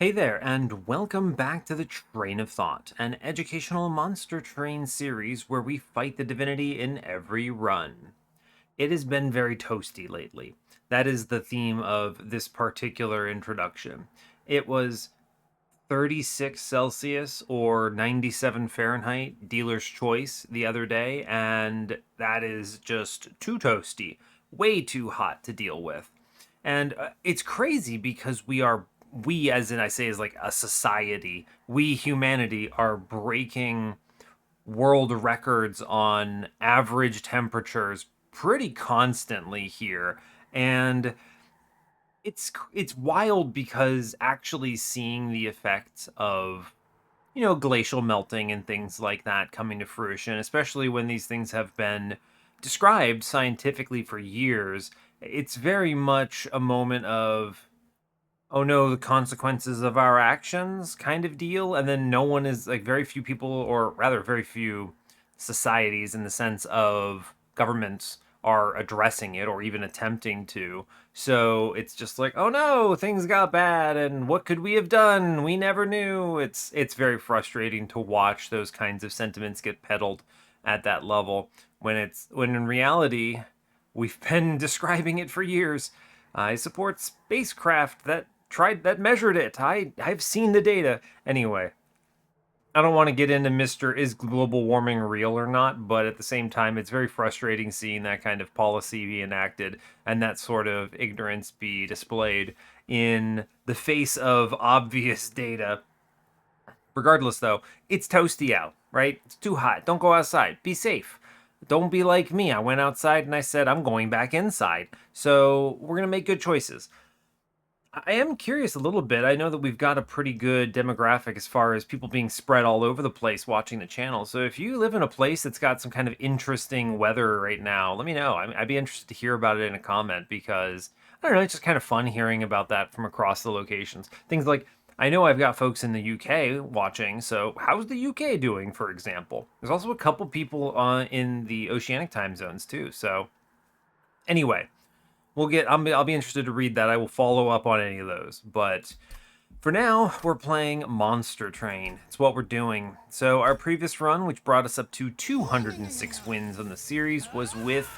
Hey there, and welcome back to the Train of Thought, an educational monster train series where we fight the divinity in every run. It has been very toasty lately. That is the theme of this particular introduction. It was 36 Celsius or 97 Fahrenheit, dealer's choice, the other day, and that is just too toasty, way too hot to deal with. And it's crazy because we, as in I say, is like a society, we humanity are breaking world records on average temperatures pretty constantly here. And it's wild because actually seeing the effects of glacial melting and things like that coming to fruition, especially when these things have been described scientifically for years, it's very much a moment of, oh no, the consequences of our actions kind of deal. And then no one is like, very few people, or rather, very few societies in the sense of governments are addressing it or even attempting to. So it's just like, oh no, things got bad and what could we have done? We never knew. It's very frustrating to watch those kinds of sentiments get peddled at that level when in reality we've been describing it for years. I support spacecraft that measured it. I've seen the data. Anyway, I don't want to get into Mr. Is global warming real or not, but at the same time, it's very frustrating seeing that kind of policy be enacted and that sort of ignorance be displayed in the face of obvious data. Regardless, though, it's toasty out, right? It's too hot. Don't go outside. Be safe. Don't be like me. I went outside and I said, I'm going back inside. So we're going to make good choices. I am curious a little bit. I know that we've got a pretty good demographic as far as people being spread all over the place watching the channel. So if you live in a place that's got some kind of interesting weather right now, let me know. I'd be interested to hear about it in a comment because I don't know, it's just kind of fun hearing about that from across the locations. Things like I know I've got folks in the UK watching, so how's the UK doing, for example? There's also a couple people in the oceanic time zones too. So anyway, I'll be interested to read that. I will follow up on any of those. But for now, we're playing Monster Train. It's what we're doing. So our previous run, which brought us up to 206 wins on the series, was with,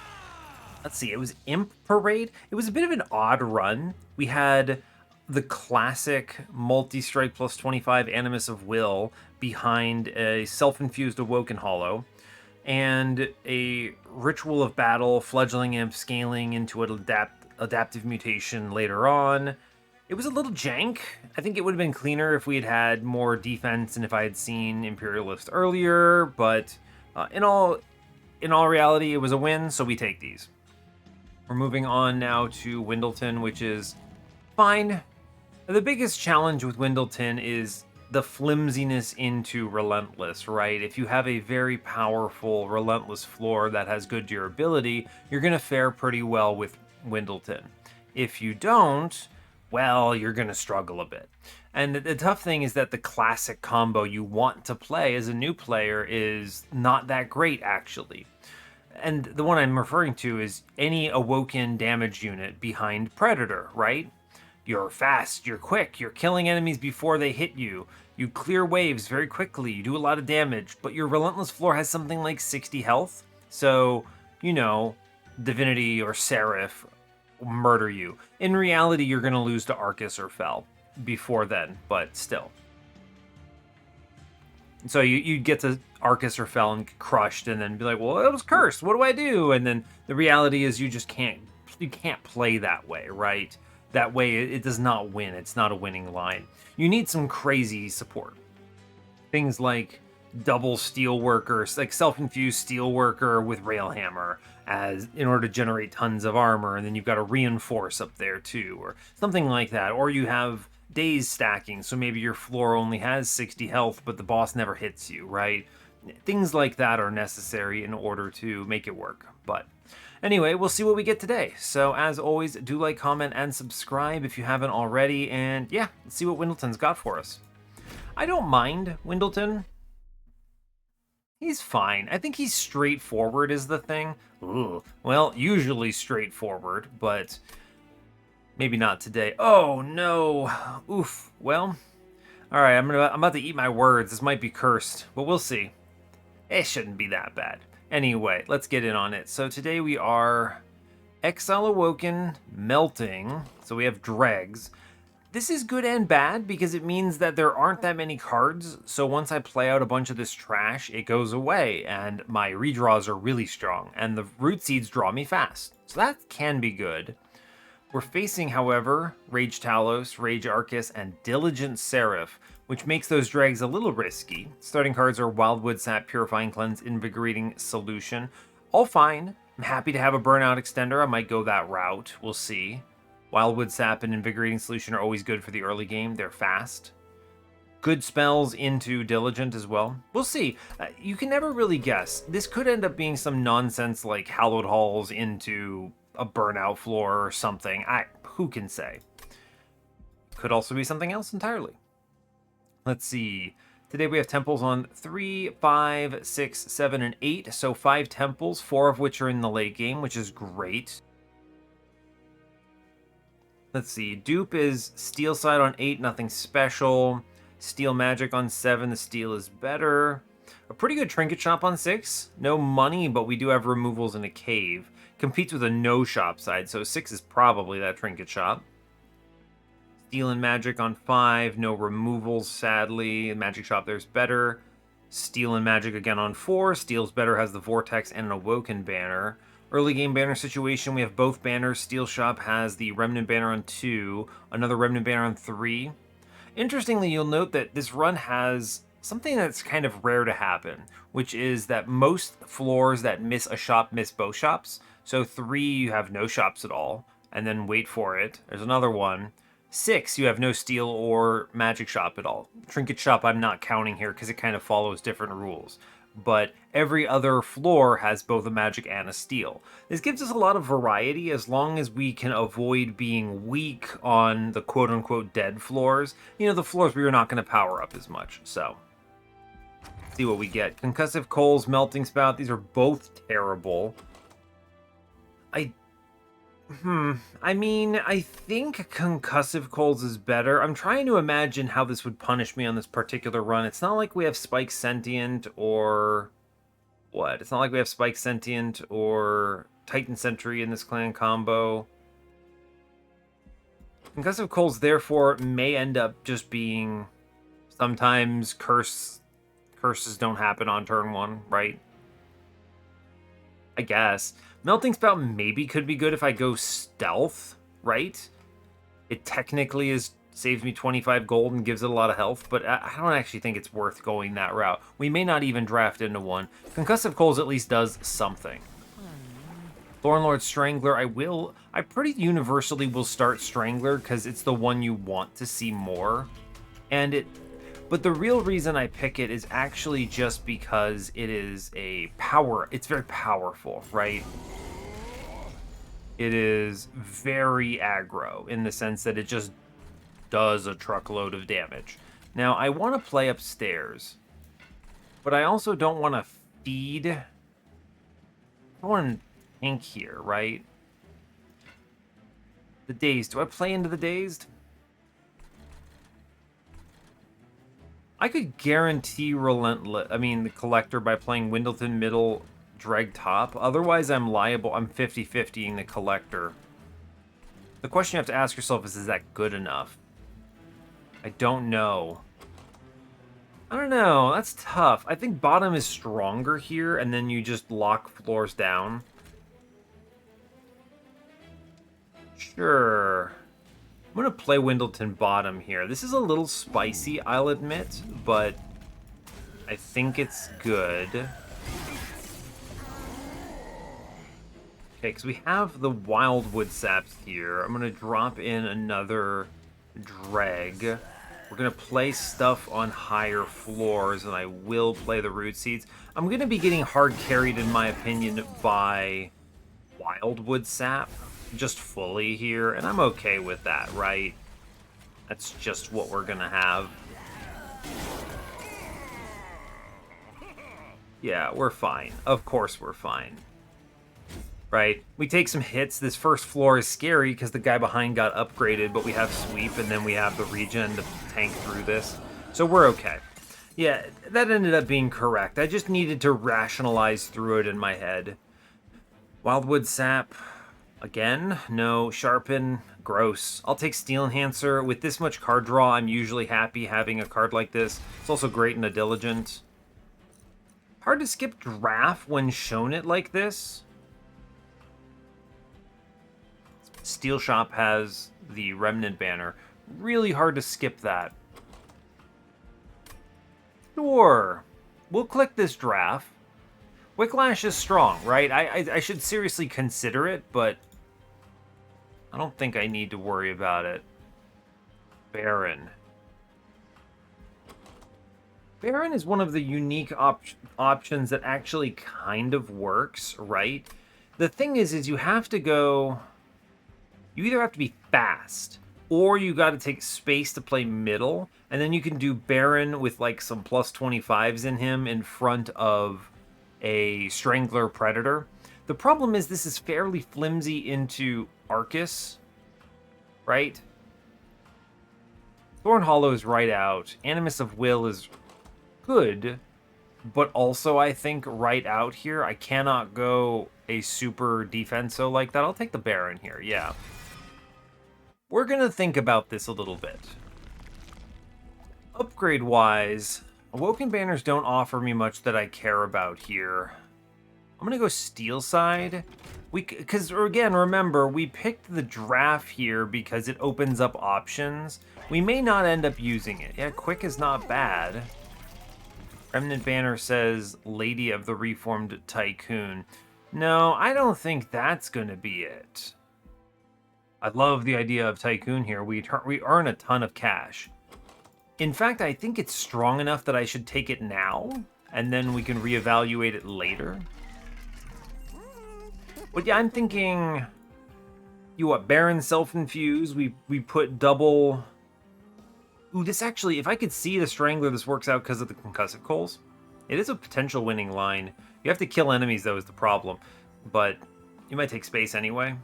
let's see, it was Imp Parade. It was a bit of an odd run. We had the classic multi-strike plus 25 Animus of Will behind a self-infused Awoken Hollow and a Ritual of Battle, Fledgling Imp scaling into an adaptive mutation later on. It was a little jank. I think it would have been cleaner if we had had more defense and if I had seen Imperialist earlier, but in all reality, it was a win, so we take these. We're moving on now to Windleton, which is fine. The biggest challenge with Windleton is the flimsiness into Relentless, right? If you have a very powerful Relentless floor that has good durability, you're going to fare pretty well with Windleton. If you don't, well, you're going to struggle a bit. And the tough thing is that the classic combo you want to play as a new player is not that great, actually. And the one I'm referring to is any Awoken damage unit behind Predator, right? You're fast, you're quick, you're killing enemies before they hit you. You clear waves very quickly, you do a lot of damage, but your Relentless floor has something like 60 health. So, Divinity or Seraph murder you. In reality, you're going to lose to Arcus or Fel before then, but still. So you get to Arcus or Fel and get crushed and then be like, well, it was cursed. What do I do? And then the reality is you can't play that way, right? That way it does not win. It's not a winning line. You need some crazy support. Things like double steelworker, like self-infused steelworker with railhammer as in order to generate tons of armor, and then you've got to reinforce up there too, or something like that. Or you have days stacking, so maybe your floor only has 60 health, but the boss never hits you, right? Things like that are necessary in order to make it work. But anyway, we'll see what we get today. So as always, do like, comment, and subscribe if you haven't already. And yeah, let's see what Windleton's got for us. I don't mind Windleton. He's fine. I think he's straightforward is the thing. Ooh. Well, usually straightforward, but maybe not today. Oh no. Oof. Well, All right, I'm about to eat my words. This might be cursed, but we'll see. It shouldn't be that bad. Anyway, let's get in on it. So today we are Exile, Awoken, Melting. So we have dregs. This is good and bad because it means that there aren't that many cards. So once I play out a bunch of this trash, it goes away and my redraws are really strong and the root seeds draw me fast. So that can be good. We're facing, however, Rage Talos, Rage Arcus, and Diligent Seraph, which makes those dregs a little risky. Starting cards are Wildwood Sap, Purifying Cleanse, Invigorating Solution. All fine. I'm happy to have a Burnout Extender. I might go that route. We'll see. Wildwood Sap and Invigorating Solution are always good for the early game. They're fast. Good spells into Diligent as well. We'll see. You can never really guess. This could end up being some nonsense like Hallowed Halls into a Burnout Floor or something. Who can say? Could also be something else entirely. Let's see. Today we have temples on 3, 5, 6, 7, and 8. So 5 temples, 4 of which are in the late game, which is great. Let's see. Dupe is Steel Side on 8, nothing special. Steel Magic on 7, the steel is better. A pretty good Trinket Shop on 6. No money, but we do have removals in a cave. Competes with a no shop side, so 6 is probably that Trinket Shop. Steel and Magic on 5, no removals, sadly. Magic Shop there's better. Steel and Magic again on 4. Steel's better, has the Vortex and an Awoken banner. Early game banner situation, we have both banners. Steel Shop has the Remnant banner on 2, another Remnant banner on 3. Interestingly, you'll note that this run has something that's kind of rare to happen, which is that most floors that miss a shop miss both shops. So 3, you have no shops at all, and then wait for it. There's another one. 6, you have no steel or magic shop at all. Trinket Shop I'm not counting here because it kind of follows different rules. But every other floor has both a magic and a steel. This gives us a lot of variety as long as we can avoid being weak on the quote-unquote dead floors. You know, the floors where you're not going to power up as much. So, let's see what we get. Concussive Coals, Melting Spout, these are both terrible. I mean, I think Concussive Coals is better. I'm trying to imagine how this would punish me on this particular run. It's not like we have Spike Sentient or... what? It's not like we have Spike Sentient or Titan Sentry in this clan combo. Concussive Coals, therefore, may end up just being... sometimes curses don't happen on turn 1, right? I guess. Melting Spout maybe could be good if I go stealth, right? It technically saves me 25 gold and gives it a lot of health, but I don't actually think it's worth going that route. We may not even draft into one. Concussive Coals at least does something. Thornlord Strangler, I pretty universally will start Strangler because it's the one you want to see more. But the real reason I pick it is actually just because it is it's very powerful, right? It is very aggro in the sense that it just does a truckload of damage. Now, I want to play upstairs, but I also don't want to feed. I don't want to tank here, right? The Dazed. Do I play into the Dazed? I could guarantee the Collector by playing Windleton middle, Dreg top. Otherwise, I'm liable. I'm 50-50ing the Collector. The question you have to ask yourself is that good enough? I don't know. I don't know. That's tough. I think bottom is stronger here, and then you just lock floors down. Sure. I'm going to play Windleton bottom here. This is a little spicy, I'll admit, but I think it's good. Okay, because we have the Wildwood Saps here. I'm going to drop in another Dreg. We're going to play stuff on higher floors, and I will play the Root Seeds. I'm going to be getting hard carried, in my opinion, by Wildwood Sap. Just fully here, and I'm okay with that, right? That's just what we're gonna have. Yeah, we're fine. Of course we're fine. Right? We take some hits. This first floor is scary because the guy behind got upgraded, but we have sweep, and then we have the regen to tank through this. So we're okay. Yeah, that ended up being correct. I just needed to rationalize through it in my head. Wildwood Sap. Again, no. Sharpen, gross. I'll take Steel Enhancer. With this much card draw, I'm usually happy having a card like this. It's also great in a Diligent. Hard to skip Draft when shown it like this. Steel Shop has the Remnant banner. Really hard to skip that. Sure. We'll click this Draft. Wicklash is strong, right? I should seriously consider it, but I don't think I need to worry about it. Baron. Baron is one of the unique options that actually kind of works, right? The thing is you have to go... You either have to be fast, or you got to take space to play middle, and then you can do Baron with like some plus 25s in him in front of a Strangler Predator. The problem is this is fairly flimsy into Arcus, right? Thorn Hollow is right out. Animus of Will is good, but also I think right out here. I cannot go a super defenso like that. I'll take the Baron here, yeah. We're going to think about this a little bit. Upgrade-wise, Awoken banners don't offer me much that I care about here. I'm going to go Steel Side. Because, again, remember, we picked the Draft here because it opens up options. We may not end up using it. Yeah, Quick is not bad. Remnant banner says Lady of the Reformed Tycoon. No, I don't think that's going to be it. I love the idea of Tycoon here. We earn a ton of cash. In fact, I think it's strong enough that I should take it now, and then we can reevaluate it later. But yeah, I'm thinking... You what, Baron Self-Infuse, we put double... Ooh, this actually, if I could see the Strangler, this works out because of the Concussive Coals. It is a potential winning line. You have to kill enemies, though, is the problem. But you might take space anyway.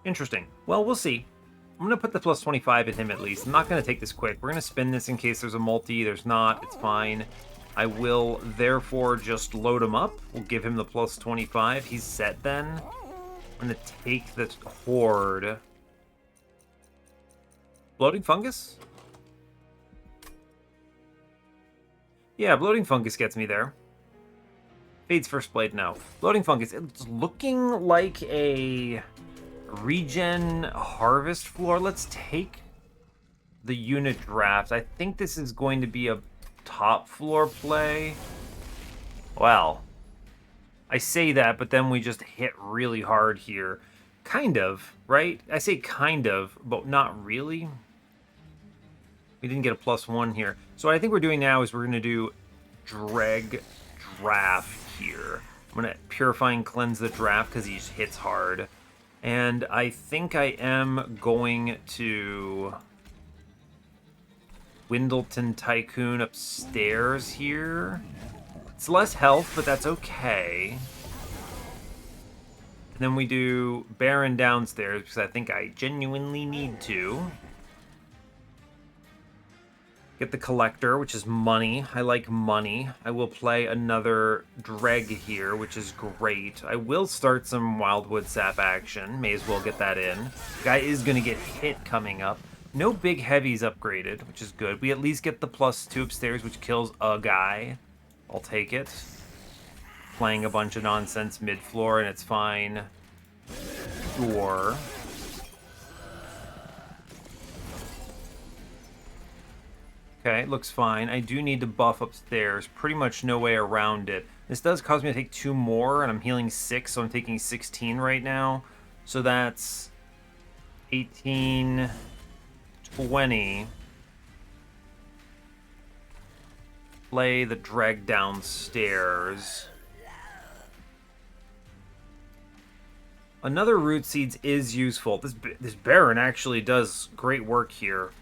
Interesting. Well, we'll see. I'm going to put the plus 25 at him at least. I'm not going to take this quick. We're going to spin this in case there's a multi. There's not. It's fine. I will, therefore, just load him up. We'll give him the plus 25. He's set then. I'm going to take the Horde. Bloating Fungus? Yeah, Bloating Fungus gets me there. Fade's First Blade, no. Bloating Fungus. It's looking like a... Regen Harvest Floor. Let's take the unit draft. I think this is going to be a top floor play. Well, I say that, but then we just hit really hard here. Kind of, right? I say kind of, but not really. We didn't get a +1 here. So what I think we're doing now is we're going to do Dreg Draft here. I'm going to Purifying Cleanse the Draft because he just hits hard. And I think I am going to Windleton Tycoon upstairs here. It's less health, but that's okay. And then we do Baron downstairs because I think I genuinely need to. Get the Collector, which is money. I like money. I will play another Dreg here, which is great. I will start some Wildwood Sap action. May as well get that in. The guy is going to get hit coming up. No big heavies upgraded, which is good. We at least get the +2 upstairs, which kills a guy. I'll take it. Playing a bunch of nonsense mid-floor, and it's fine. Sure. Okay, looks fine. I do need to buff upstairs. Pretty much no way around it. This does cause me to take 2 more, and I'm healing 6, so I'm taking 16 right now. So that's 18, 20. Play the Dreg downstairs. Another Root Seeds is useful. This Baron actually does great work here.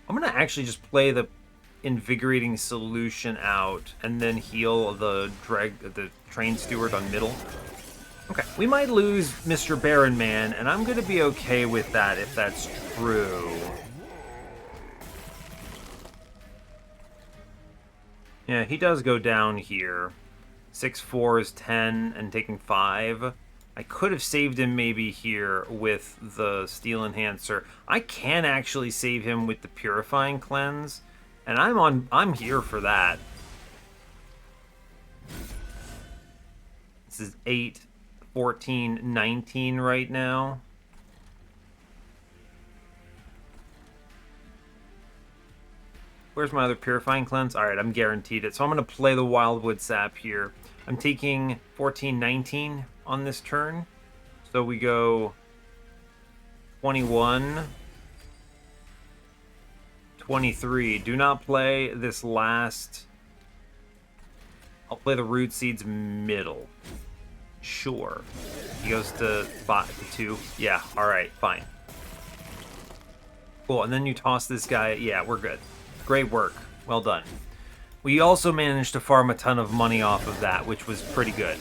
I'm going to actually just play the Invigorating Solution out and then heal the Train Steward on middle. Okay, we might lose Mr. Baron Man, and I'm going to be okay with that if that's true. Yeah, he does go down here. 6-4 is 10 and taking 5. I could have saved him maybe here with the Steel Enhancer. I can actually save him with the Purifying Cleanse, and I'm here for that. This is 8, 14, 19 right now. Where's my other Purifying Cleanse? Alright, I'm guaranteed it. So I'm going to play the Wildwood Sap here. I'm taking 14, 19 on this turn. So we go 21, 23. Do not play this last. I'll play the Root Seeds middle. Sure. He goes to 2. Yeah, alright, fine. Cool, and then you toss this guy. Yeah, we're good. Great work. Well done. We also managed to farm a ton of money off of that, which was pretty good.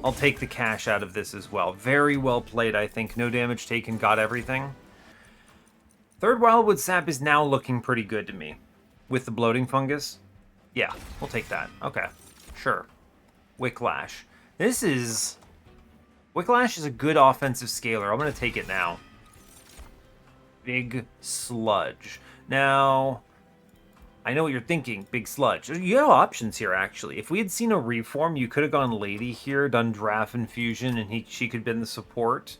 I'll take the cash out of this as well. Very well played, I think. No damage taken, got everything. Third Wildwood Sap is now looking pretty good to me. With the Bloating Fungus. Yeah, we'll take that. Okay, sure. Wicklash. Wicklash is a good offensive scaler. I'm going to take it now. Big Sludge. Now, I know what you're thinking, Big Sludge. You have options here, actually. If we had seen a reform, you could have gone Lady here, done Draft Infusion, and she could have been the support.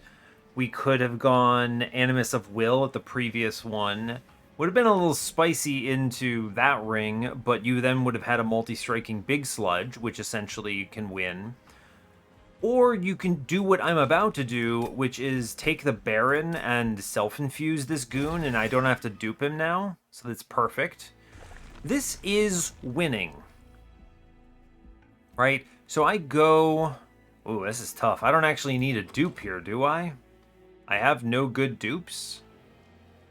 We could have gone Animus of Will at the previous one. Would have been a little spicy into that ring, but you then would have had a multi-striking Big Sludge, which essentially you can win. Or you can do what I'm about to do, which is take the Baron and self-infuse this goon, and I don't have to dupe him now, so that's perfect. This is winning, right? So I go... Ooh, this is tough. I don't actually need a dupe here, do I? I have no good dupes?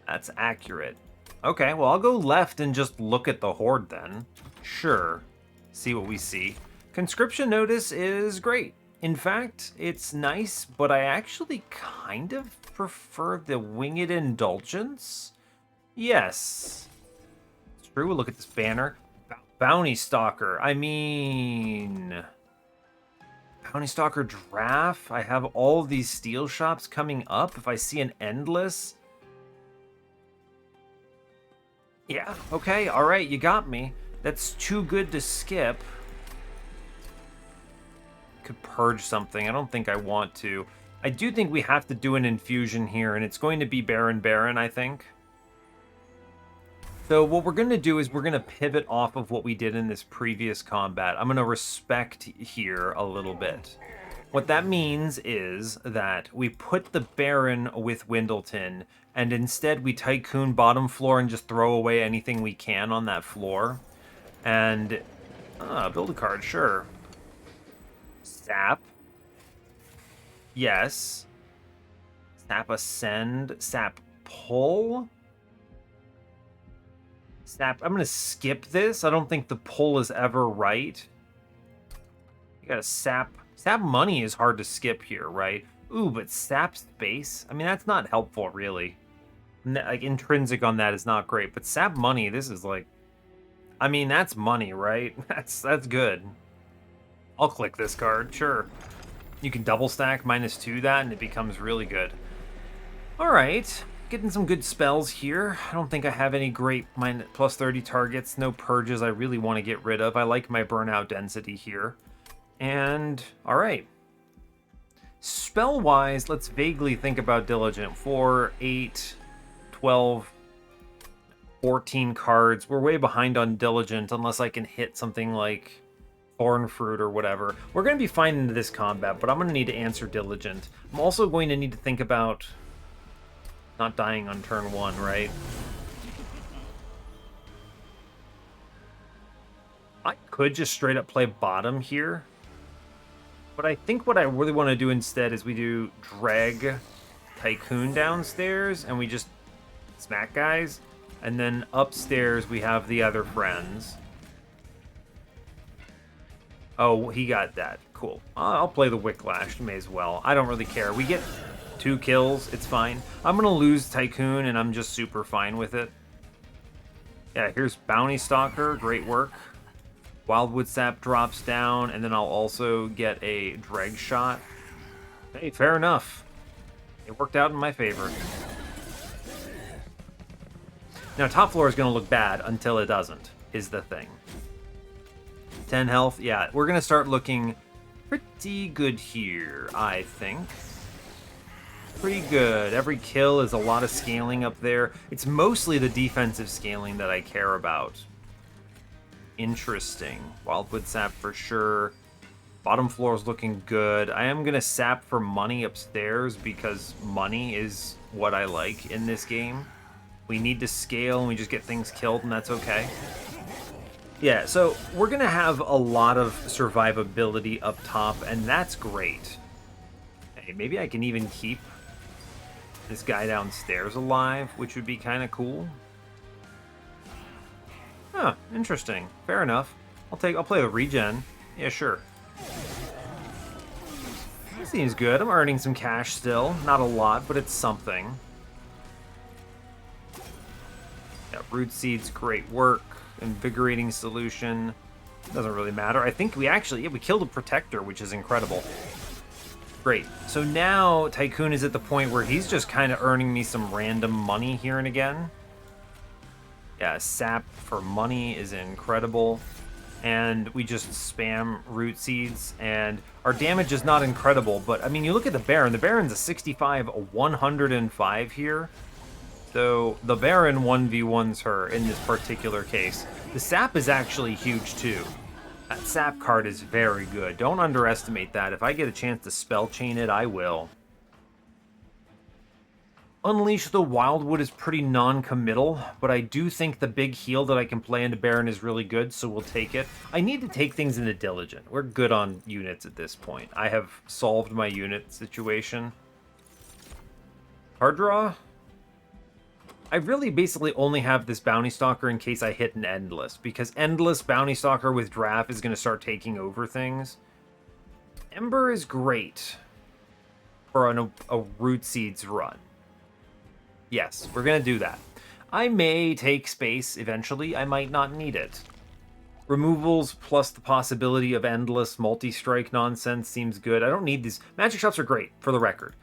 That's accurate. Okay, well, I'll go left and just look at the Horde then. Sure. See what we see. Conscription Notice is great. In fact, it's nice, but I actually kind of prefer the Winged Indulgence. Yes. True. We'll look at this banner. Bounty Stalker. I mean... Bounty Stalker Draft. I have all of these steel shops coming up. If I see an Endless... Yeah, okay, alright, you got me. That's too good to skip. Could purge something. I don't think I want to. I do think we have to do an infusion here, and it's going to be Baron, I think. So what we're going to do is we're going to pivot off of what we did in this previous combat. I'm going to respect here a little bit. What that means is that we put the Baron with Windleton, and instead we Tycoon bottom floor and just throw away anything we can on that floor. And, build a card, sure. Sap. Yes. Sap Ascend. Sap Pull. Sap. I'm going to skip this. I don't think the pull is ever right. You got to sap. Sap money is hard to skip here, right? Ooh, but sap space? I mean, that's not helpful, really. Like, intrinsic on that is not great. But sap money, this is like... I mean, that's money, right? That's good. I'll click this card, sure. You can double stack -2 that, and it becomes really good. Alright. Getting some good spells here. I don't think I have any great +30 targets. No purges I really want to get rid of. I like my burnout density here. And, alright. Spell-wise, let's vaguely think about Diligent. 4, 8, 12, 14 cards. We're way behind on Diligent unless I can hit something like Thorn Fruit or whatever. We're going to be fine into this combat, but I'm going to need to answer Diligent. I'm also going to need to think about not dying on turn 1, right? I could just straight up play bottom here. But I think what I really want to do instead is we do drag Tycoon downstairs and we just smack guys. And then upstairs we have the other friends. Oh, he got that. cool. I'll play the Wicklash. You may as well. I don't really care. We get 2 kills. It's fine. I'm going to lose Tycoon, and I'm just super fine with it. Yeah, here's Bounty Stalker. Great work. Wildwood Sap drops down, and then I'll also get a Dreg Shot. Hey, fair enough. It worked out in my favor. Now, top floor is going to look bad until it doesn't, is the thing. 10 health. Yeah, we're going to start looking pretty good here, I think. Pretty good. Every kill is a lot of scaling up there. It's mostly the defensive scaling that I care about. Interesting. Wildwood Sap for sure. Bottom floor is looking good. I am going to sap for money upstairs because money is what I like in this game. We need to scale and we just get things killed, and that's okay. Yeah, so we're going to have a lot of survivability up top, and that's great. Hey, maybe I can even keep this guy downstairs alive, which would be kind of cool. Huh, interesting. Fair enough. I'll play the regen. Yeah, sure. Seems good. I'm earning some cash still. Not a lot, but it's something. Yeah, root seeds, great work. Invigorating solution. Doesn't really matter. I think we actually, we killed a protector, which is incredible. Great. So now Tycoon is at the point where he's just kind of earning me some random money here and again. Yeah, sap for money is incredible. And we just spam root seeds, and our damage is not incredible, but I mean, you look at the Baron. The Baron's a 65, a 105 here. So the Baron 1v1s her in this particular case. The sap is actually huge too. That sap card is very good. Don't underestimate that. If I get a chance to spell chain it, I will. Unleash the Wildwood is pretty non-committal, but I do think the big heal that I can play into Baron is really good, so we'll take it. I need to take things into Diligent. We're good on units at this point. I have solved my unit situation. Card draw? I really basically only have this Bounty Stalker in case I hit an Endless, because Endless Bounty Stalker with Draft is going to start taking over things. Ember is great for a Root Seeds run. Yes, we're going to do that. I may take space eventually. I might not need it. Removals plus the possibility of endless multi-strike nonsense seems good. I don't need these. Magic shots are great, for the record.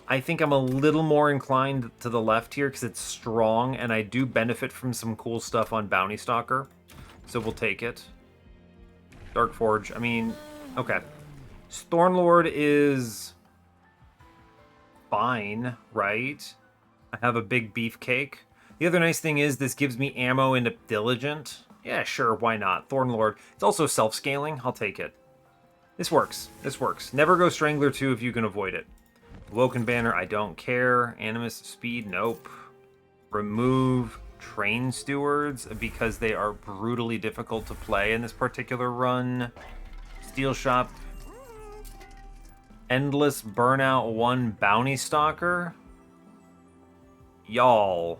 I think I'm a little more inclined to the left here because it's strong, and I do benefit from some cool stuff on Bounty Stalker. So we'll take it. Dark Forge, I mean, okay. Thornlord is fine, right? I have a big beefcake. The other nice thing is this gives me ammo into Diligent. Yeah, sure, why not? Thornlord. It's also self-scaling. I'll take it. This works. This works. Never go Strangler 2 if you can avoid it. Awoken Banner, I don't care. Animus Speed, nope. Remove Train Stewards because they are brutally difficult to play in this particular run. Steel Shop. Endless Burnout 1 Bounty Stalker. Y'all.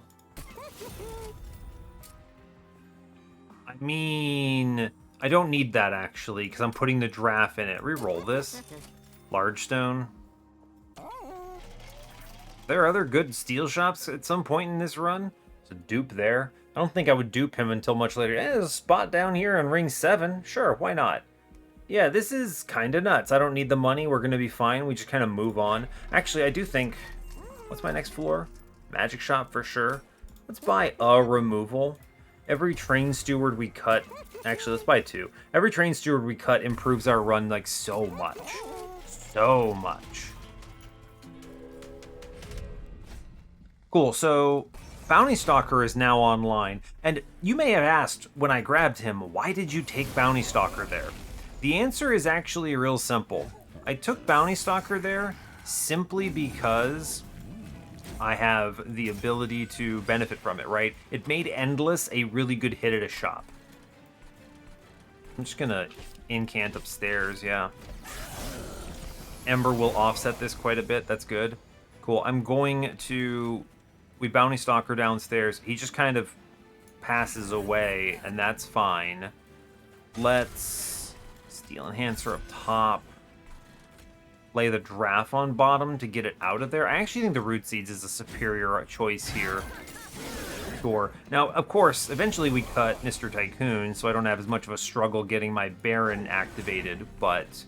I mean, I don't need that actually, because I'm putting the draft in it. Reroll this. Large Stone. There are other good steel shops at some point in this run. There's a dupe there. I don't think I would dupe him until much later. There's a spot down here on ring 7. Sure, why not? Yeah, this is kind of nuts. I don't need the money. We're going to be fine. We just kind of move on. Actually, I do think... What's my next floor? Magic shop for sure. Let's buy a removal. Every train steward we cut... Actually, let's buy 2. Every train steward we cut improves our run, like, so much. So much. Cool, so Bounty Stalker is now online. And you may have asked when I grabbed him, why did you take Bounty Stalker there? The answer is actually real simple. I took Bounty Stalker there simply because I have the ability to benefit from it, right? It made Endless a really good hit at a shop. I'm just gonna incant upstairs, yeah. Ember will offset this quite a bit, that's good. Cool, I'm going to... We Bounty Stalker downstairs. He just kind of passes away, and that's fine. Let's... Steel Enhancer up top. Lay the Draft on bottom to get it out of there. I actually think the Root Seeds is a superior choice here. Sure. Now, of course, eventually we cut Mr. Tycoon, so I don't have as much of a struggle getting my Baron activated, but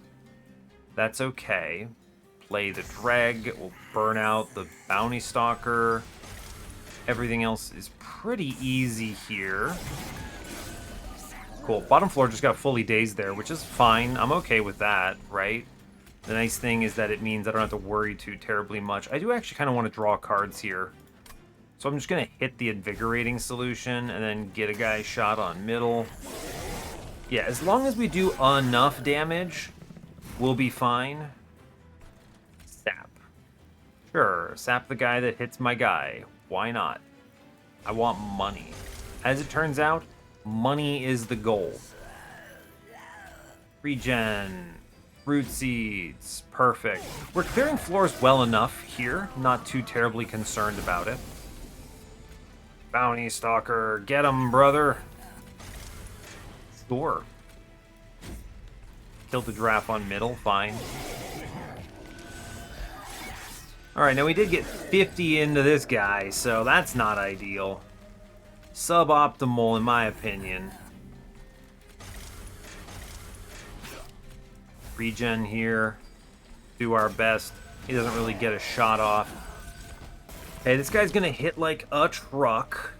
that's okay. Play the Dreg, we'll burn out the Bounty Stalker. Everything else is pretty easy here. Cool. Bottom floor just got fully dazed there, which is fine. I'm okay with that, right? The nice thing is that it means I don't have to worry too terribly much. I do actually kind of want to draw cards here. So I'm just going to hit the Invigorating Solution and then get a guy shot on middle. Yeah, as long as we do enough damage, we'll be fine. Sap. Sure, sap the guy that hits my guy. Why not? I want money. As it turns out, money is the goal. Regen. Root Seeds. Perfect. We're clearing floors well enough here. Not too terribly concerned about it. Bounty Stalker. Get him, brother. Score. Kill the Draft on middle. Fine. Alright, now we did get 50 into this guy, so that's not ideal. Suboptimal, in my opinion. Regen here. Do our best. He doesn't really get a shot off. Hey, this guy's gonna hit like a truck.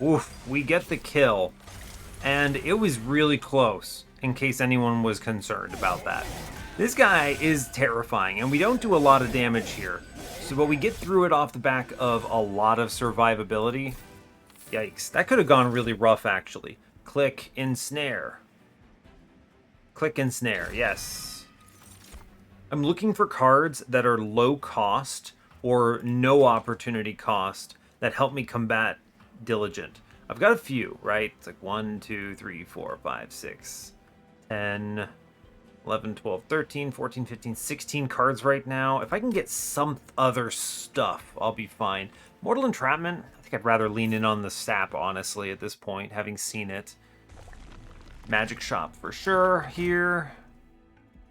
Oof, we get the kill. And it was really close, in case anyone was concerned about that. This guy is terrifying, and we don't do a lot of damage here. But we get through it off the back of a lot of survivability. Yikes, that could have gone really rough, actually. Click, ensnare. Click, ensnare, yes. I'm looking for cards that are low cost or no opportunity cost that help me combat Diligent. I've got a few, right? It's like 1, 2, 3, 4, 5, 6, 10, 11, 12, 13, 14, 15, 16 cards right now. If I can get some other stuff, I'll be fine. Mortal Entrapment, I think I'd rather lean in on the sap, honestly, at this point, having seen it. Magic Shop for sure here.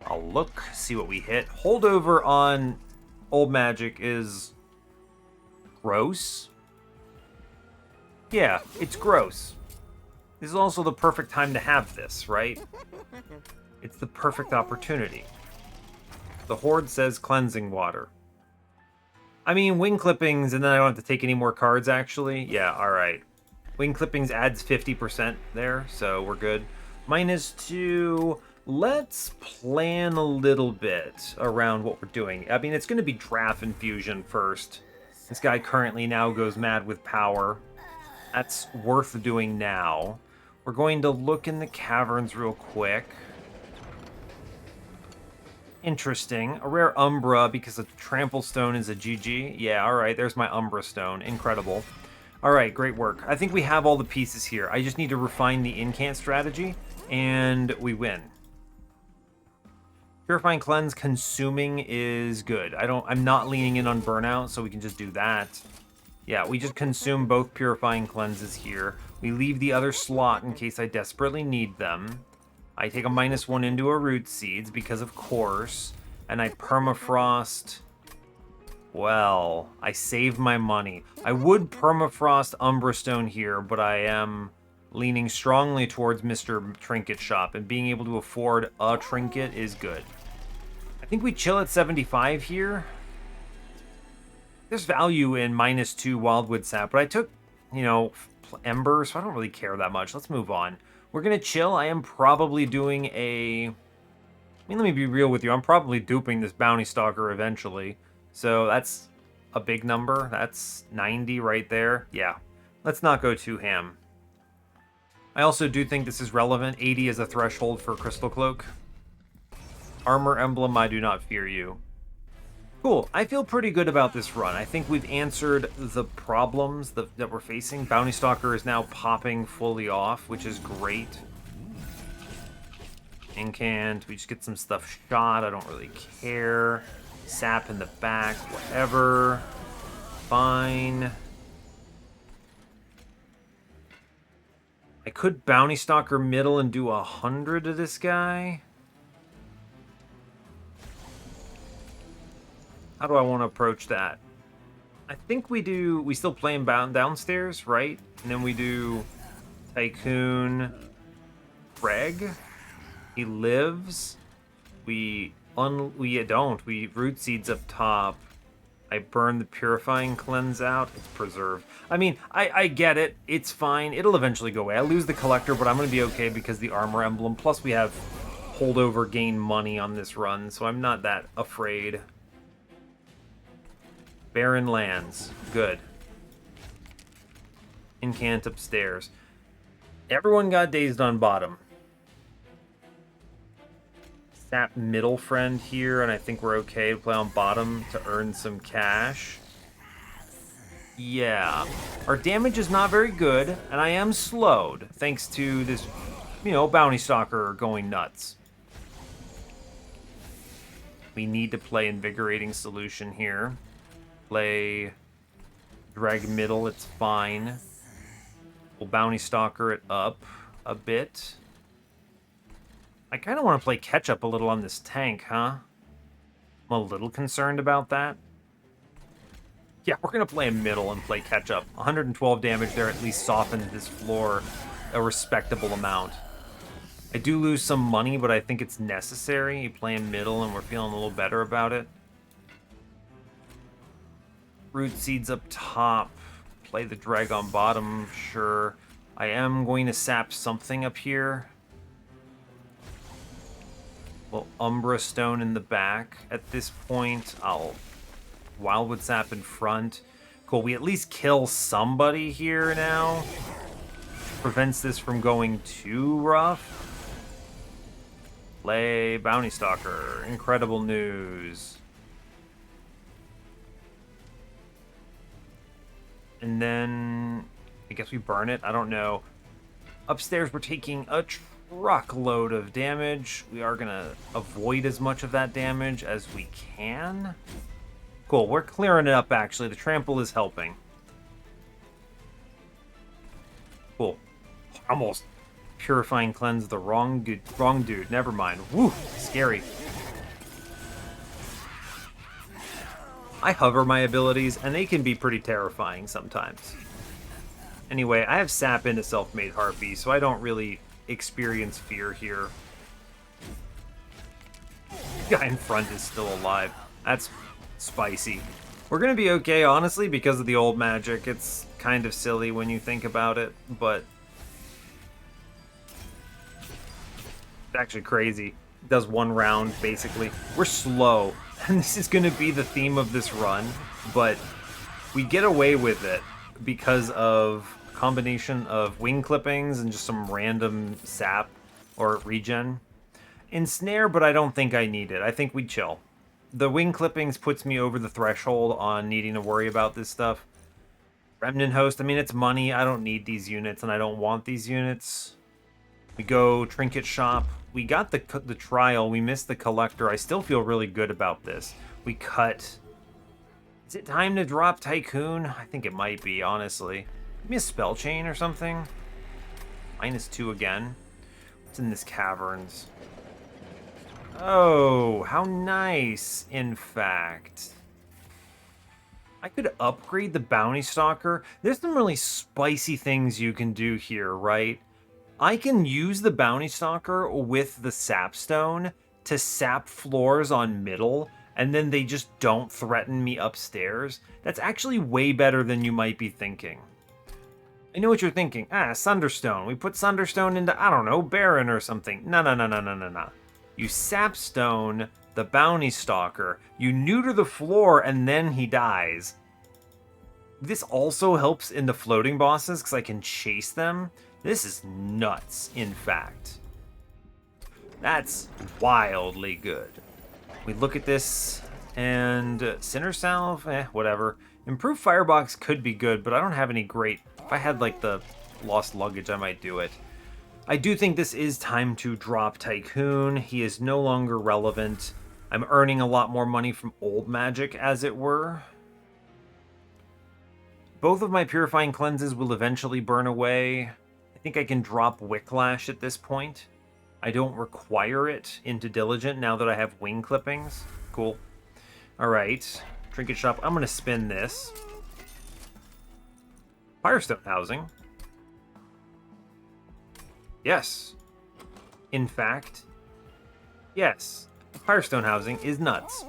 I'll look, see what we hit. Holdover on Old Magic is gross. Yeah, it's gross. This is also the perfect time to have this, right? It's the perfect opportunity. The Horde says Cleansing Water. I mean, Wing Clippings, and then I don't have to take any more cards, actually. Yeah, alright. Wing Clippings adds 50% there, so we're good. -2. Let's plan a little bit around what we're doing. I mean, it's going to be Draft Infusion first. This guy currently now goes mad with power. That's worth doing now. We're going to look in the caverns real quick. Interesting. A rare Umbra because a Trample Stone is a GG. Yeah, alright, there's my Umbra Stone. Incredible. Alright, great work. I think we have all the pieces here. I just need to refine the incant strategy, and we win. Purifying Cleanse consuming is good. I'm not leaning in on Burnout, so we can just do that. Yeah, we just consume both Purifying Cleanses here. We leave the other slot in case I desperately need them. I take a -1 into a Root Seeds, because of course. And I Permafrost. Well, I save my money. I would Permafrost Umbra Stone here, but I am leaning strongly towards Mr. Trinket Shop, and being able to afford a trinket is good. I think we chill at 75 here. There's value in -2 Wildwood Sap, but I took, you know, Ember, so I don't really care that much. Let's move on. We're going to chill. I am probably doing a... I mean, let me be real with you. I'm probably duping this Bounty Stalker eventually. So that's a big number. That's 90 right there. Yeah, let's not go too ham. I also do think this is relevant. 80 is a threshold for Crystal Cloak. Armor Emblem, I do not fear you. Cool. I feel pretty good about this run. I think we've answered the problems that we're facing. Bounty Stalker is now popping fully off, which is great. Incant. We just get some stuff shot. I don't really care. Sap in the back. Whatever. Fine. I could Bounty Stalker middle and do 100 to this guy. How do I want to approach that? I think we still play him downstairs, right? And then we do Tycoon Greg. He lives. We don't. We root seeds up top. I burn the purifying cleanse out. It's preserved. I mean, I get it. It's fine. It'll eventually go away. I lose the collector, but I'm going to be okay because the armor emblem. Plus, we have holdover gain money on this run, so I'm not that afraid. Barren lands. Good. Incant upstairs. Everyone got dazed on bottom. Sap middle friend here, and I think we're okay to play on bottom to earn some cash. Yeah. Our damage is not very good, and I am slowed, thanks to this, bounty stalker going nuts. We need to play Invigorating Solution here. Play drag middle, it's fine. We'll bounty stalker it up a bit. I kind of want to play catch up a little on this tank, huh? I'm a little concerned about that. Yeah, we're going to play a middle and play catch up. 112 damage there at least softens this floor a respectable amount. I do lose some money, but I think it's necessary. You play in middle and we're feeling a little better about it. Root seeds up top. Play the drag on bottom, sure. I am going to sap something up here. Well, Umbra Stone in the back. At this point, I'll Wildwood Sap in front. Cool, we at least kill somebody here now. Prevents this from going too rough. Play Bounty Stalker. Incredible news. And then I guess we burn it. I don't know. Upstairs, we're taking a truckload of damage. We are going to avoid as much of that damage as we can. Cool. We're clearing it up, actually. The trample is helping. Cool. Almost purifying cleanse the wrong dude. Never mind. Woo! Scary. I hover my abilities, and they can be pretty terrifying sometimes. Anyway, I have sap into Self-Made Harpy, so I don't really experience fear here. The guy in front is still alive. That's spicy. We're gonna be okay, honestly, because of the old magic. It's kind of silly when you think about it, but it's actually crazy. It does one round, basically. We're slow, and this is gonna be the theme of this run, but we get away with it because of a combination of wing clippings and just some random sap or regen. Ensnare, but I don't think I need it. I think we chill. The wing clippings puts me over the threshold on needing to worry about this stuff. Remnant Host, I mean, it's money. I don't need these units, and I don't want these units. We go Trinket Shop. We got the trial. We missed the collector. I still feel really good about this. We cut. Is it time to drop Tycoon? I think it might be, honestly. Give me a spell chain or something. -2 again. What's in this caverns? Oh, how nice, in fact. I could upgrade the Bounty Stalker. There's some really spicy things you can do here, right? I can use the Bounty Stalker with the Sapstone to sap floors on middle, and then they just don't threaten me upstairs. That's actually way better than you might be thinking. I know what you're thinking. Sunderstone. We put Sunderstone into, I don't know, Baron or something. No. You Sapstone the Bounty Stalker. You neuter the floor, and then he dies. This also helps in the floating bosses, because I can chase them. This is nuts, in fact. That's wildly good. We look at this, and Sinner Salve, whatever. Improved Firebox could be good, but I don't have any great... If I had, like, the Lost Luggage, I might do it. I do think this is time to drop Tycoon. He is no longer relevant. I'm earning a lot more money from old magic, as it were. Both of my Purifying Cleanses will eventually burn away. I think I can drop Wicklash at this point. I don't require it into Diligent now that I have wing clippings. Cool. Alright. Trinket shop. I'm going to spin this. Firestone housing. Yes. In fact, yes. Firestone housing is nuts.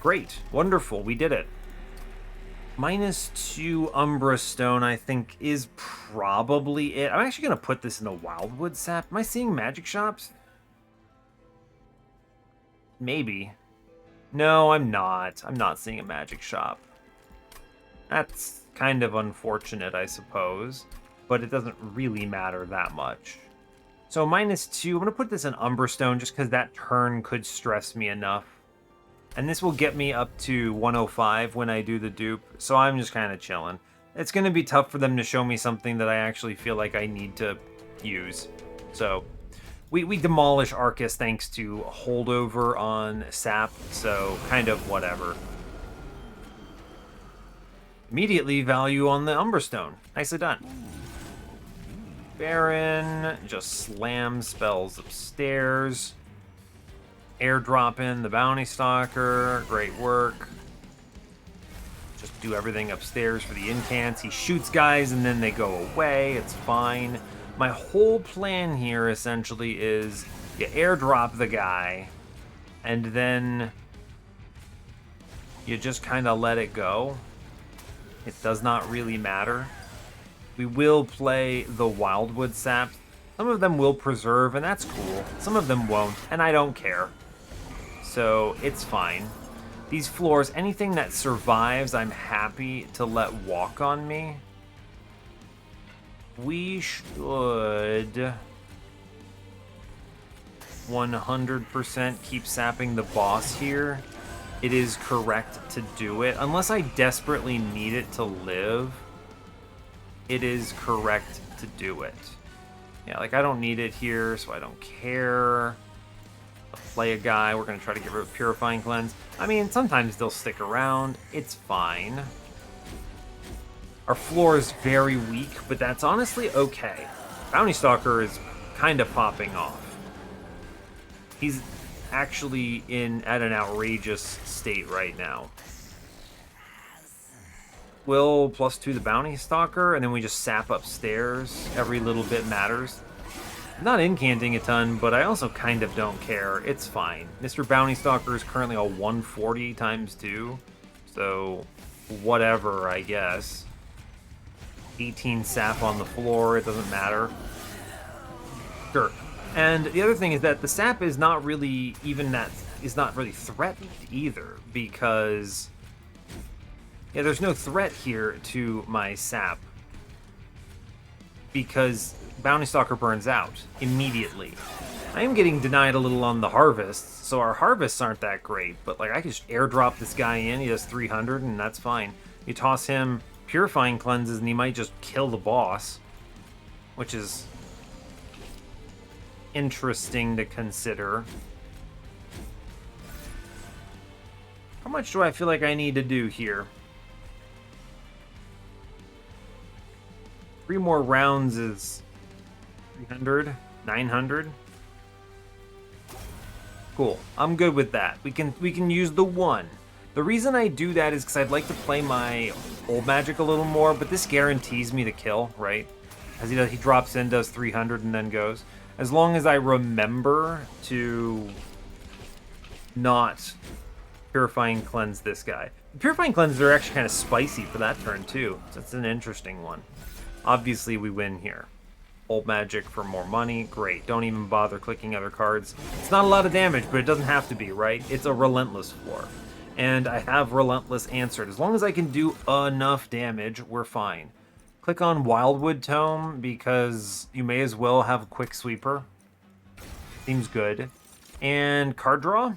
Great. Wonderful. We did it. -2 Umbra Stone, I think, is probably it. I'm actually going to put this in the Wildwood Sap. Am I seeing magic shops? Maybe. No, I'm not. I'm not seeing a magic shop. That's kind of unfortunate, I suppose. But it doesn't really matter that much. So -2. I'm going to put this in Umbra Stone just because that turn could stress me enough. And this will get me up to 105 when I do the dupe, so I'm just kind of chilling. It's going to be tough for them to show me something that I actually feel like I need to use. So, we demolish Arcus thanks to holdover on Sap, so kind of whatever. Immediately value on the Umbra Stone. Nicely done. Baron just slams spells upstairs. Airdrop in the Bounty Stalker. Great work. Just do everything upstairs for the incants. He shoots guys and then they go away. It's fine. My whole plan here essentially is you airdrop the guy and then you just kind of let it go. It does not really matter. We will play the Wildwood Sap. Some of them will preserve, and that's cool. Some of them won't, and I don't care. So it's fine. These floors, anything that survives, I'm happy to let walk on me. We should 100% keep sapping the boss here. It is correct to do it. Unless I desperately need it to live, it is correct to do it. Yeah, like I don't need it here, so I don't care. Play a guy. We're going to try to get rid of Purifying Cleanse. I mean, sometimes they'll stick around. It's fine. Our floor is very weak, but that's honestly okay. Bounty Stalker is kind of popping off. He's actually at an outrageous state right now. Will +2 the Bounty Stalker, and then we just sap upstairs. Every little bit matters. Not incanting a ton, but I also kind of don't care. It's fine. Mr. Bounty Stalker is currently a 140 times 2, so whatever, I guess. 18 sap on the floor, it doesn't matter. Sure. And the other thing is that the sap is not really threatened either, because yeah, there's no threat here to my sap because Bounty Stalker burns out immediately. I am getting denied a little on the harvests, so our harvests aren't that great, but like I can just airdrop this guy in, he does 300 and that's fine. You toss him Purifying Cleanses and he might just kill the boss, which is interesting to consider. How much do I feel like I need to do here? 3 more rounds is 300, 900. Cool. I'm good with that. We can use the 1. The reason I do that is because I'd like to play my old magic a little more, but this guarantees me the kill, right? As he drops in, does 300, and then goes. As long as I remember to not Purifying Cleanse this guy. Purifying Cleanses are actually kind of spicy for that turn, too. So it's an interesting one. Obviously, we win here. Old magic for more money. Great. Don't even bother clicking other cards. It's not a lot of damage, but it doesn't have to be, right? It's a relentless floor. And I have relentless answered. As long as I can do enough damage, we're fine. Click on Wildwood Tome because you may as well have a quick sweeper. Seems good. And card draw?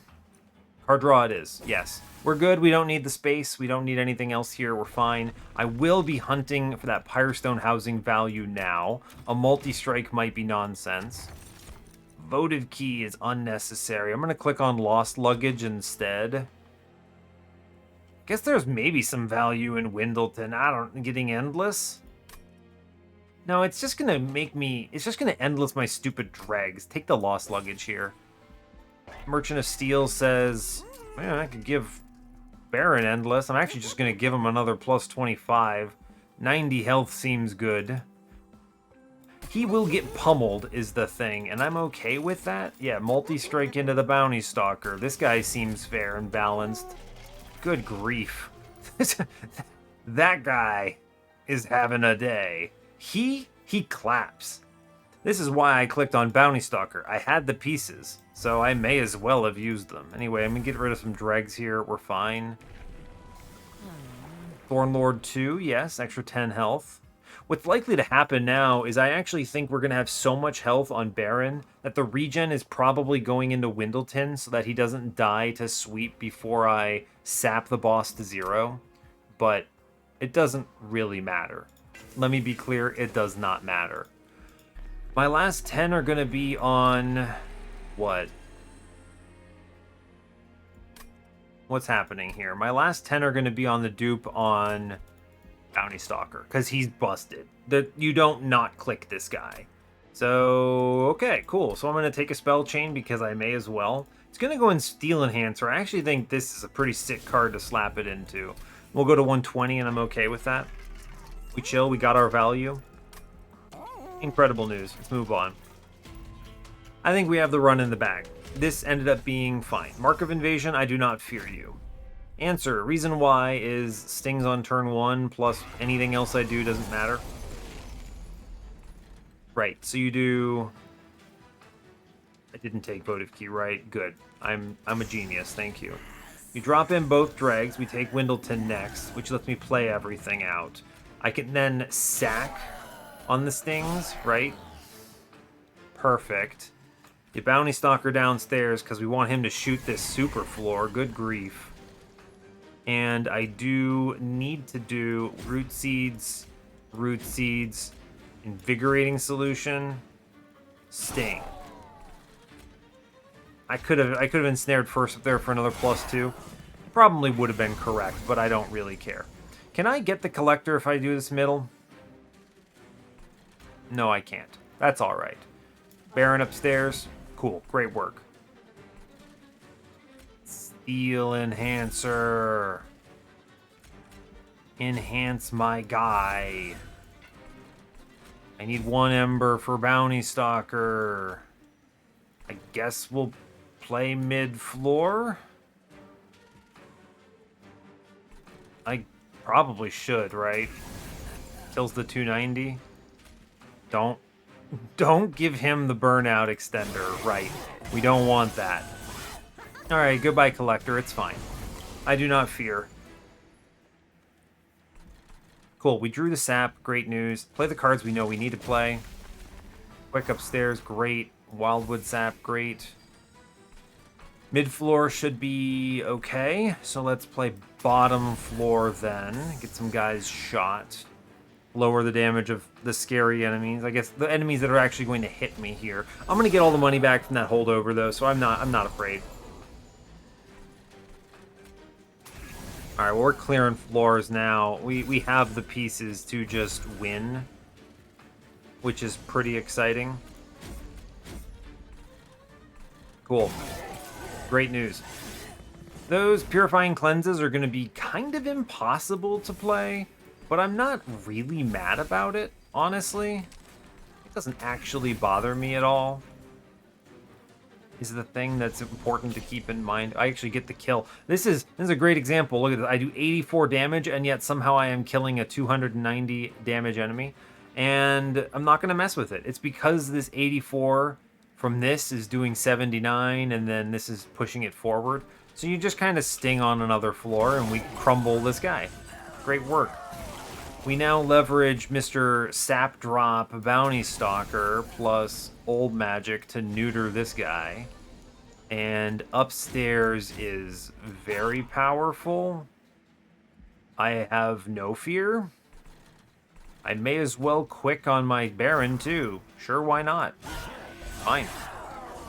Card draw it is, yes. We're good, we don't need the space, we don't need anything else here, we're fine. I will be hunting for that Pyrestone housing value now. A multi-strike might be nonsense. Votive Key is unnecessary. I'm gonna click on Lost Luggage instead. Guess there's maybe some value in Windleton. Getting Endless? No, it's just gonna endless my stupid dregs. Take the Lost Luggage here. Merchant of Steel says, man, I could give Baron Endless. I'm actually just going to give him another plus 25. 90 health seems good. He will get pummeled is the thing, and I'm okay with that. Yeah, multi-strike into the Bounty Stalker. This guy seems fair and balanced. Good grief. That guy is having a day. He claps. This is why I clicked on Bounty Stalker. I had the pieces, so I may as well have used them. Anyway, I'm gonna get rid of some dregs here. We're fine. Thornlord 2, yes, extra 10 health. What's likely to happen now is I actually think we're going to have so much health on Baron that the regen is probably going into Windleton so that he doesn't die to sweep before I sap the boss to 0. But it doesn't really matter. Let me be clear, it does not matter. My last 10 are going to be on... what? What's happening here? My last 10 are going to be on the dupe on Bounty Stalker, because he's busted. You don't not click this guy. So, okay, cool. So I'm going to take a spell chain because I may as well. It's going to go in Steel Enhancer. I actually think this is a pretty sick card to slap it into. We'll go to 120 and I'm okay with that. We chill, we got our value. Incredible news. Let's move on. I think we have the run in the bag. This ended up being fine. Mark of Invasion, I do not fear you. Answer, reason why is stings on turn 1 plus anything else I do doesn't matter. Right, so you do... I didn't take Votive Key, right? Good. I'm a genius, thank you. You drop in both dregs, we take Windleton next, which lets me play everything out. I can then sack on the stings, right? Perfect. You Bounty Stalker downstairs because we want him to shoot this super floor. Good grief. And I do need to do root seeds, invigorating solution, sting. I could have ensnared first up there for another +2. Probably would have been correct, but I don't really care. Can I get the collector if I do this middle? No, I can't. That's all right. Baron upstairs. Cool. Great work. Steel Enhancer. Enhance my guy. I need 1 Ember for Bounty Stalker. I guess we'll play mid-floor. I probably should, right? Kills the 290. Don't give him the burnout extender, right? We don't want that. Alright, goodbye, Collector. It's fine. I do not fear. Cool, we drew the sap. Great news. Play the cards we know we need to play. Quick upstairs, great. Wildwood sap, great. Mid-floor should be okay. So let's play bottom floor then. Get some guys shot. Lower the damage of the scary enemies. I guess the enemies that are actually going to hit me here. I'm going to get all the money back from that holdover though, so I'm not afraid. Alright, well, we're clearing floors now. We have the pieces to just win, which is pretty exciting. Cool. Great news. Those Purifying Cleanses are going to be kind of impossible to play, but I'm not really mad about it, honestly. It doesn't actually bother me at all. Is the thing that's important to keep in mind. I actually get the kill. This is a great example. Look at this. I do 84 damage, and yet somehow I am killing a 290 damage enemy. And I'm not going to mess with it. It's because this 84 from this is doing 79, and then this is pushing it forward. So you just kind of sting on another floor, and we crumble this guy. Great work. We now leverage Mr. Sap Drop Bounty Stalker plus Old Magic to neuter this guy. And upstairs is very powerful. I have no fear. I may as well quick on my Baron too. Sure, why not? Fine.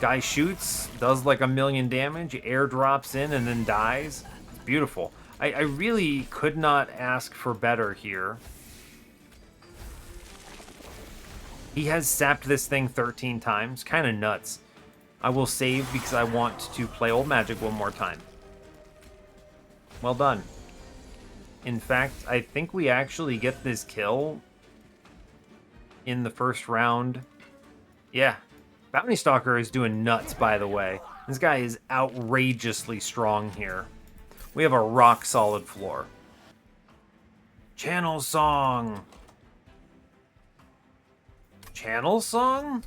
Guy shoots, does like 1,000,000 damage, air drops in and then dies. It's beautiful. I really could not ask for better here. He has sapped this thing 13 times. Kind of nuts. I will save because I want to play Old Magic one more time. Well done. In fact, I think we actually get this kill in the first round. Yeah. Bounty Stalker is doing nuts, by the way. This guy is outrageously strong here. We have a rock-solid floor. Channel Song! Channel Song?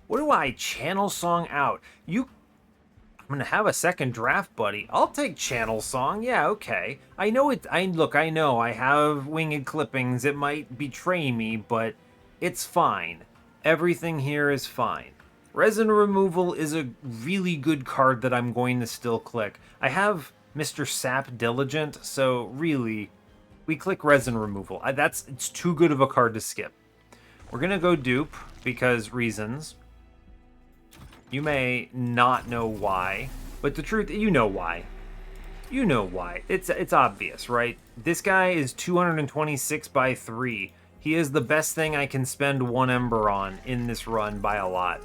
What do I Channel Song out? I'm gonna have a second draft, buddy. I'll take Channel Song. Yeah, okay. I know it. Look. I know I have winged clippings. It might betray me, but it's fine. Everything here is fine. Resin Removal is a really good card that I'm going to still click. I have Mr. Sap Diligent, so really, we click Resin Removal. It's too good of a card to skip. We're gonna go dupe because reasons. You may not know why, but the truth, you know why. You know why. It's obvious, right? This guy is 226 by 3. He is the best thing I can spend 1 Ember on in this run by a lot.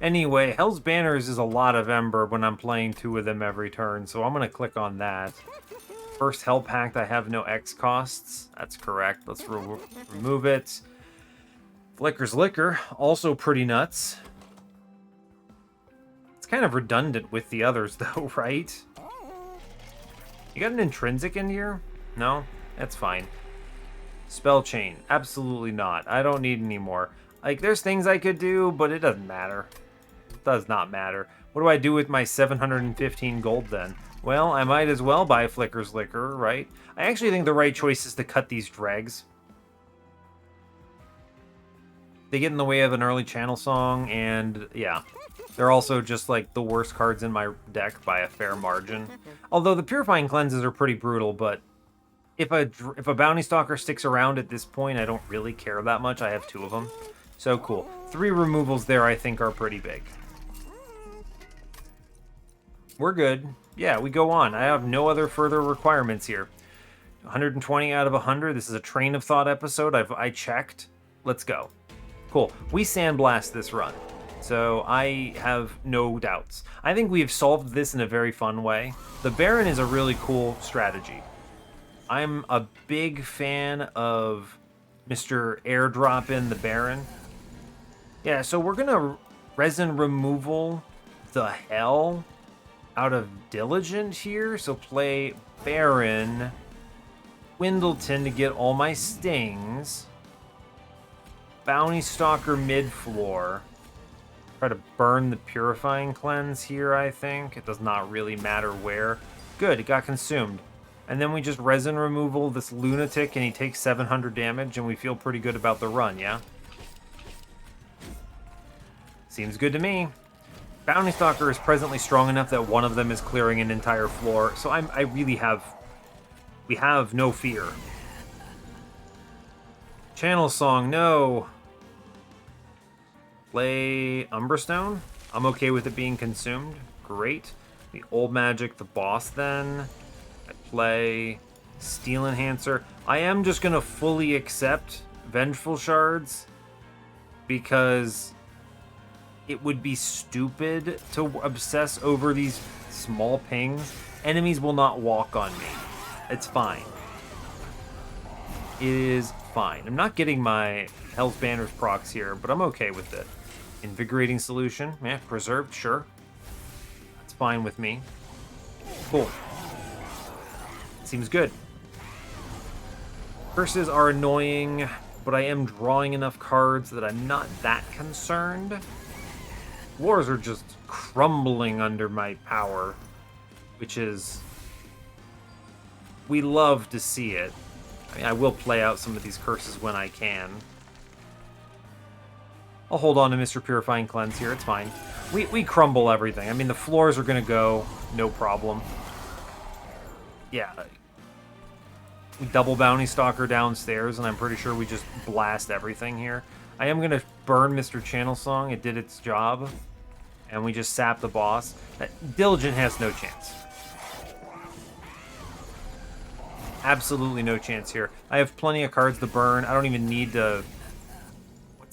Anyway, Hell's Banners is a lot of Ember when I'm playing 2 of them every turn, so I'm going to click on that. First Hell Pact, I have no X costs. That's correct. Let's remove it. Flicker's Liquor, also pretty nuts. Kind of redundant with the others though, right? You got an intrinsic in here? No? That's fine. Spell chain. Absolutely not. I don't need any more. Like, there's things I could do, but it doesn't matter. It does not matter. What do I do with my 715 gold then? Well, I might as well buy Flicker's Liquor, right? I actually think the right choice is to cut these dregs. They get in the way of an early Channel Song, and yeah. They're also just like the worst cards in my deck by a fair margin. Although the Purifying Cleanses are pretty brutal, but if a Bounty Stalker sticks around at this point, I don't really care that much. I have 2 of them. So cool. 3 removals there I think are pretty big. We're good. Yeah, we go on. I have no other further requirements here. 120 out of 100. This is a Train of Thought episode. I checked. Let's go. Cool. We sandblast this run. So I have no doubts. I think we have solved this in a very fun way. The Baron is a really cool strategy. I'm a big fan of Mr. Airdrop in the Baron. Yeah, so we're going to Resin Removal the hell out of Diligent here. So play Baron, Windleton to get all my stings. Bounty Stalker mid-floor. Try to burn the Purifying Cleanse here, I think. It does not really matter where. Good, it got consumed. And then we just Resin Removal this lunatic and he takes 700 damage and we feel pretty good about the run, yeah? Seems good to me. Bounty Stalker is presently strong enough that one of them is clearing an entire floor, so I really have... We have no fear. Channel Song, no! Play Umberstone. I'm okay with it being consumed. Great. The Old Magic, the boss then. I play Steel Enhancer. I am just going to fully accept Vengeful Shards because it would be stupid to obsess over these small pings. Enemies will not walk on me. It's fine. It is fine. I'm not getting my Hell's Banners procs here, but I'm okay with it. Invigorating Solution. Yeah, preserved, sure. That's fine with me. Cool. Seems good. Curses are annoying, but I am drawing enough cards that I'm not that concerned. Wars are just crumbling under my power, which is... We love to see it. I mean, I will play out some of these curses when I can. I'll hold on to Mr. Purifying Cleanse here. It's fine. We crumble everything. I mean, the floors are going to go. No problem. Yeah. We double Bounty Stalker downstairs, and I'm pretty sure we just blast everything here. I am going to burn Mr. Channel Song. It did its job. And we just sap the boss. Diligent has no chance. Absolutely no chance here. I have plenty of cards to burn. I don't even need to...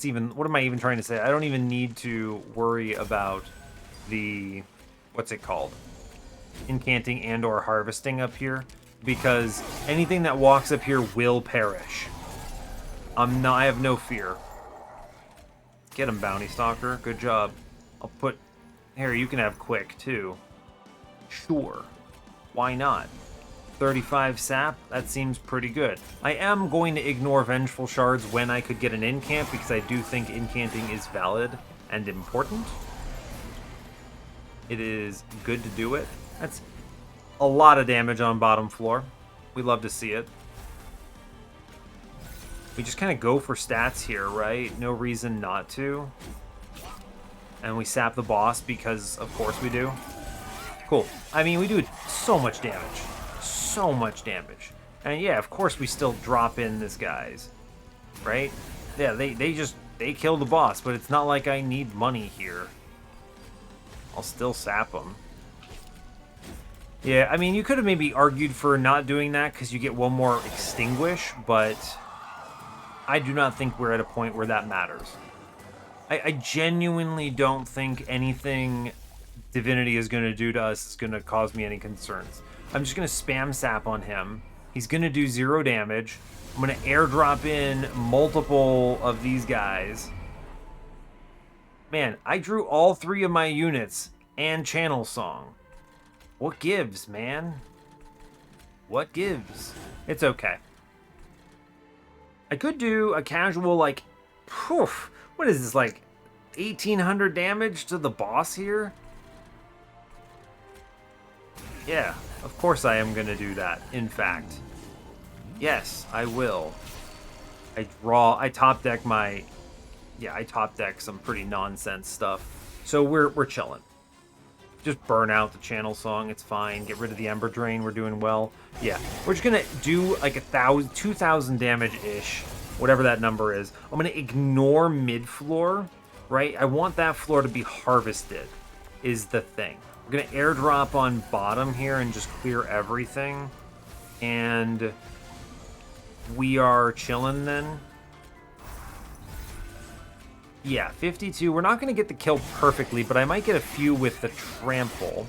What am I even trying to say? I don't even need to worry about the... What's it called? incanting and or harvesting up here, because anything that walks up here will perish. I have no fear. Get him, Bounty Stalker. Good job. I'll put... Here, you can have quick, too. Sure. Why not? 35 sap, that seems pretty good. I am going to ignore Vengeful Shards when I could get an incant, because I do think incanting is valid and important. It is good to do it. That's a lot of damage on bottom floor. We love to see it. We just kind of go for stats here, right? No reason not to. And we sap the boss because, of course, we do. Cool. I mean, we do so much damage. So much damage. And yeah, of course, we still drop in this guy's. Right? Yeah, they kill the boss, but it's not like I need money here. I'll still sap them. Yeah, I mean, you could have maybe argued for not doing that because you get one more extinguish, but I do not think we're at a point where that matters. I genuinely don't think anything Divinity is going to do to us is going to cause me any concerns. I'm just going to spam sap on him. He's going to do 0 damage. I'm going to airdrop in multiple of these guys. Man, I drew all 3 of my units and Channel Song. What gives, man? What gives? It's okay. I could do a casual, like, poof. What is this, like, 1,800 damage to the boss here? Yeah, of course I am going to do that, in fact. Yes, I will. I top deck my... Yeah, I top deck some pretty nonsense stuff. So we're chilling. Just burn out the Channel Song, it's fine. Get rid of the Ember Drain, we're doing well. Yeah, we're just going to do like 1,000, 2,000 damage-ish. Whatever that number is. I'm going to ignore mid-floor, right? I want that floor to be harvested, is the thing. We're going to airdrop on bottom here and just clear everything. And we are chilling then. Yeah, 52. We're not going to get the kill perfectly, but I might get a few with the trample.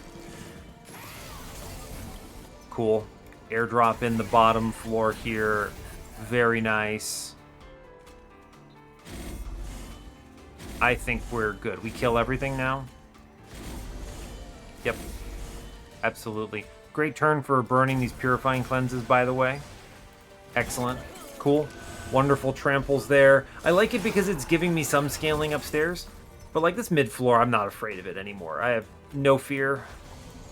Cool. Airdrop in the bottom floor here. Very nice. I think we're good. We kill everything now? Yep. Absolutely. Great turn for burning these Purifying Cleanses, by the way. Excellent. Cool. Wonderful tramples there. I like it because it's giving me some scaling upstairs. But like this mid-floor, I'm not afraid of it anymore. I have no fear,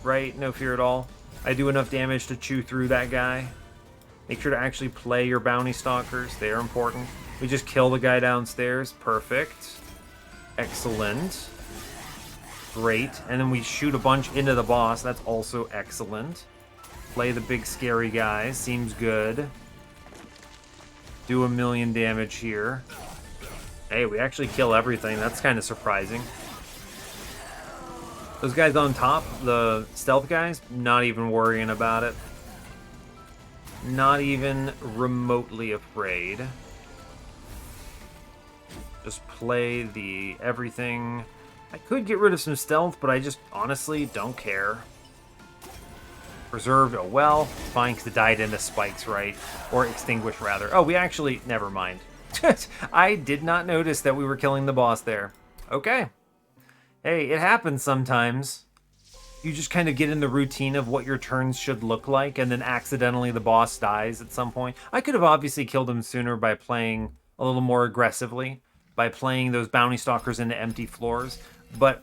right? No fear at all. I do enough damage to chew through that guy. Make sure to actually play your Bounty Stalkers. They are important. We just kill the guy downstairs. Perfect. Excellent. Great. And then we shoot a bunch into the boss. That's also excellent. Play the big scary guys. Seems good. Do 1,000,000 damage here. Hey, we actually kill everything. That's kind of surprising. Those guys on top, the stealth guys, not even worrying about it. Not even remotely afraid. Just play the everything. I could get rid of some stealth, but I just honestly don't care. Preserved, oh well. Fine, because it died into spikes, right? Or extinguish, rather. Oh, we actually... Never mind. I did not notice that we were killing the boss there. Okay. Hey, it happens sometimes. You just kind of get in the routine of what your turns should look like, and then accidentally the boss dies at some point. I could have obviously killed him sooner by playing a little more aggressively, by playing those Bounty Stalkers into empty floors, but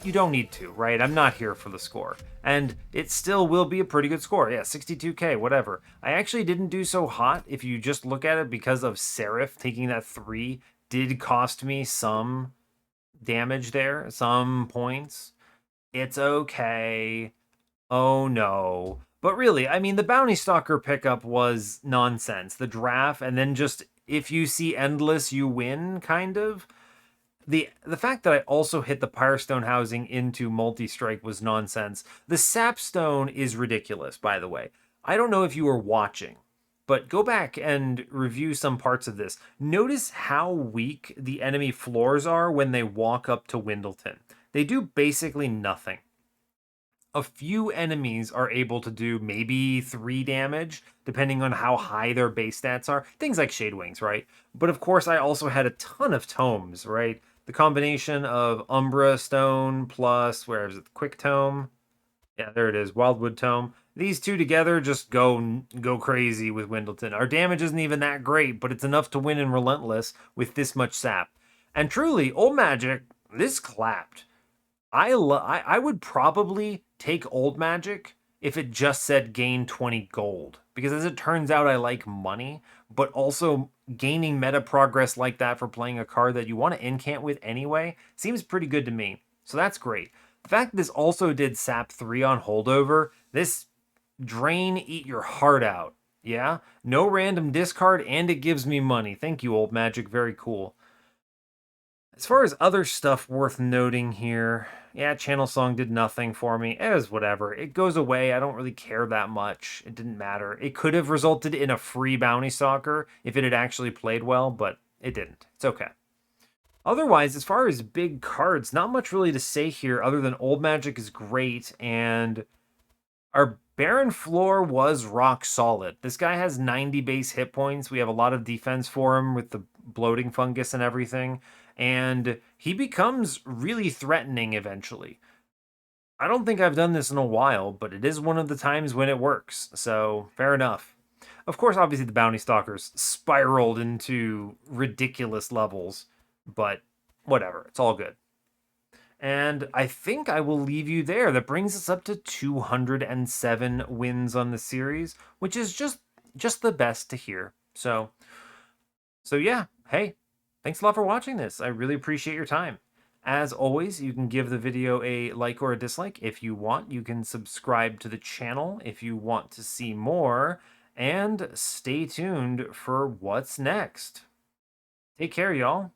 you don't need to, right? I'm not here for the score. And it still will be a pretty good score. Yeah, 62k, whatever. I actually didn't do so hot if you just look at it because of Seraph taking that 3 did cost me some damage there, some points. It's okay. Oh no. But really, I mean, the Bounty Stalker pickup was nonsense. The draft, and then just if you see Endless, you win, kind of. The fact that I also hit the Pyrestone housing into multi-strike was nonsense. The Sapstone is ridiculous, by the way. I don't know if you were watching, but go back and review some parts of this. Notice how weak the enemy floors are when they walk up to Windleton. They do basically nothing. A few enemies are able to do maybe 3 damage, depending on how high their base stats are. Things like Shade Wings, right? But of course, I also had a ton of tomes, right? The combination of Umbra Stone plus, where is it? Quick Tome. Yeah, there it is, Wildwood Tome. These two together just go crazy with Windleton. Our damage isn't even that great, but it's enough to win in Relentless with this much sap. And truly, old magic, this clapped. I would probably take old magic if it just said gain 20 gold. Because as it turns out, I like money, but also gaining meta progress like that for playing a card that you want to incant with anyway seems pretty good to me. So that's great. The fact that this also did sap 3 on holdover, this drain eat your heart out. Yeah? No random discard, and it gives me money. Thank you, old magic. Very cool. As far as other stuff worth noting here, yeah, Channel Song did nothing for me. It was whatever. It goes away. I don't really care that much. It didn't matter. It could have resulted in a free Bounty Stalker if it had actually played well, but it didn't. It's okay. Otherwise, as far as big cards, not much really to say here other than Old Magic is great and our Baron floor was rock solid. This guy has 90 base hit points. We have a lot of defense for him with the bloating fungus and everything. And he becomes really threatening eventually. I don't think I've done this in a while, but it is one of the times when it works. So, fair enough. Of course, obviously, the Bounty Stalkers spiraled into ridiculous levels, but whatever. It's all good. And I think I will leave you there. That brings us up to 207 wins on the series, which is just the best to hear. So yeah, hey, thanks a lot for watching this. I really appreciate your time. As always, you can give the video a like or a dislike if you want. You can subscribe to the channel if you want to see more, and stay tuned for what's next. Take care, y'all.